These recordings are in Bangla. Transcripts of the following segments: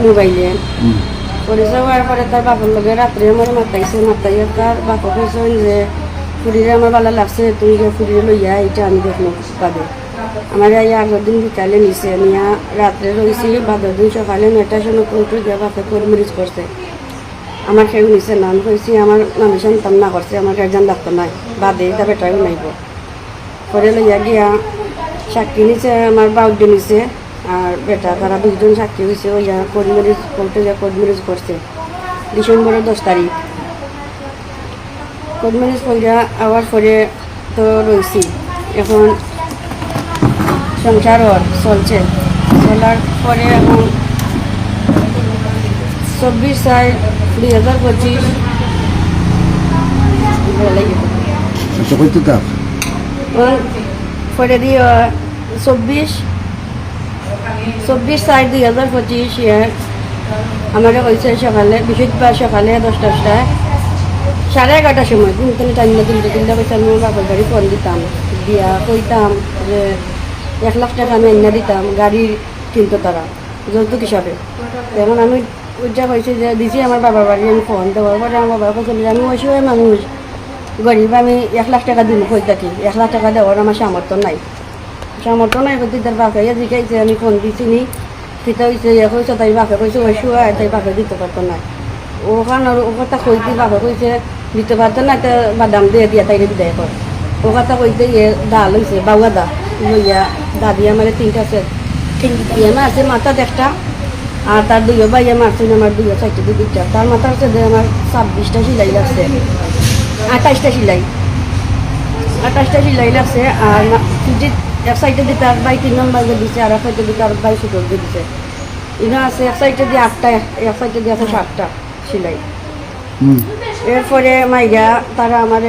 মোবাইলে পরে যাওয়ার পরে তার বাপের লগে রাত্রে আমার মাতাইয়া তার বাপা কইছেন যে ফুরিরে আমার ভালো লাগছে তুই যে ফুরিরে লইয়া এটা আমি দেখলো বাদে আমার এই আগের দিন বিকালে নিছে নিয়া রাত্রে রয়েছি বাদের দিন সকালে 9টার সময় কোনটু গিয়া বাপে পরিমরিচ করছে আমার কেউ নিছে না আমি কইছি আমার নামে সন্তান না করছে আমার গার্জেন ডাক্ত নাই বাদে তা বেটাও নাইব পরে লইয়া গিয়া সাক্ষী নিছে আমার বাউডি নিছে আর বেটা তারা 2 জন সাক্ষী হয়েছে ওইয়া করিমরিচ কোর্টে গিয়া করিমরিচ করছে ডিসেম্বরের 10 তারিখ করিমরিচ কইরা আওয়ার পরে তো রয়েছি এখন সংসার চলছে চলার পরে এখন 24/6/2025 পরে দিয়ে 24/6/2025 আমাকে হয়েছে সকালে বৃহস্পতিবার সকালে 10টায় 11:30টার সময় কিন্তু টাইম না তিনটে পয়সা আমি বাপের বাড়ি ফোন দিতাম দিয়া কইতাম যে 1 লাখ টাকা আমি এনে দিতাম গাড়ি কিনতো তারা যৌতুক হিসাবে যেমন আমি ওইটা হয়েছে যে দিছি আমার বাবার বাড়ি আমি ফোন দেওয়ার পরে আমার বাবা কাছে আমি অসহায় মানুষ গরিব আমি 1 লাখ টাকা দিব কই থাকি 1 লাখ টাকা দেওয়ার আমার সামর্থ্য নাই করতে তার বাপাইয়া জিজ্ঞাসা আমি ফোন দিছি নি সেটা হয়েছে হয়েছে তাই বাপে কইছে অসহায় তাই বাপে দিতে পারতো না ওখানে ও কথা কইতে বাপে কইছে দিতে পারতো না তা বাদাম দিয়ে দিয়া তাইলে বিদায় কর ও কথা কইতে দা লইছে বাউয়া দা লইয়া দাদি আমার 3টা সেট আমার আছে মাথা একটা আর তার 2 ভাইয়া মারছে আমার 2 সাইডে 2টা তার মাথা হচ্ছে আমার 26টা সিলাই লাগছে 28টা সিলাই লাগছে আর এক সাইডে দিয়ে তার বাই 3 নম্বর দিচ্ছে আর এক সাইডে দিয়ে তার বাই সুতোর দিয়ে দিচ্ছে ইনা আছে এক সাইডে দিয়ে 8টা এক সাইডে দিয়ে আছে 7টা সিলাই এরপরে মাইরা তারা আমার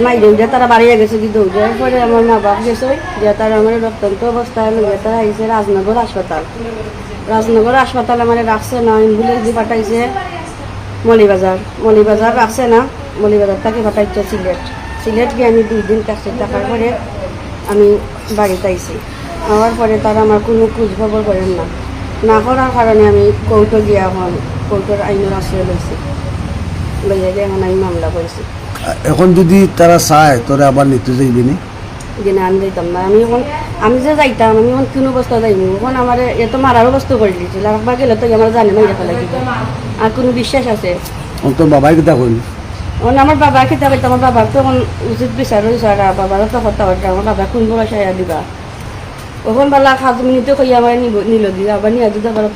মাইরে তারা বাড়িয়ে গেছে কি দৌড়ে এরপরে আমার মা বাপ গেছে যে তারা আমার রক্তান্ত অবস্থায় লইয়া তারা আইসে রাজনগর হাসপাতাল আমার রাখছে না অ্যাম্বুলেন্স দিয়ে পাঠাইছে মলিবাজার রাখছে না মলিবাজার থেকে পাঠাইছে সিলেট গিয়ে আমি 2 দিন কাছে থাকার পরে আমি বাড়িতে আইছি আওয়ার পরে তারা আমার কোনো খোঁজ খবর করেন না করার কারণে আমি কোর্টে গিয়া হন কোর্টের আইনের আশ্রয় লইছি লইয়া গিয়ে এখন আমি মামলা করেছি এখন যদি তারা চায় তোরা আবার নিতে যাইবি নি দিনে আমি যাইতাম না আমি যে যাইতাম আমি এখন কোনো অবস্থা যাইনি এখন আমার এত মারার অবস্থা করে দিয়েছিল আর একবার গেলে তো আমার জানে মাইরে ফেলা দিত আর কোনো বিশ্বাস আছে তোর বাবাই কথা কইল আমার বাবা খেতে পাইতো আমার বাবার তো এখন উচিত বিচার হয়েছে আর বাবারও তো কথা হচ্ছে আমার বাবা কোন বয়স দিবা ওখান বেলা 5 মিনিটে কইয়া আমার নিল দিবা আবার নিয়ে যদি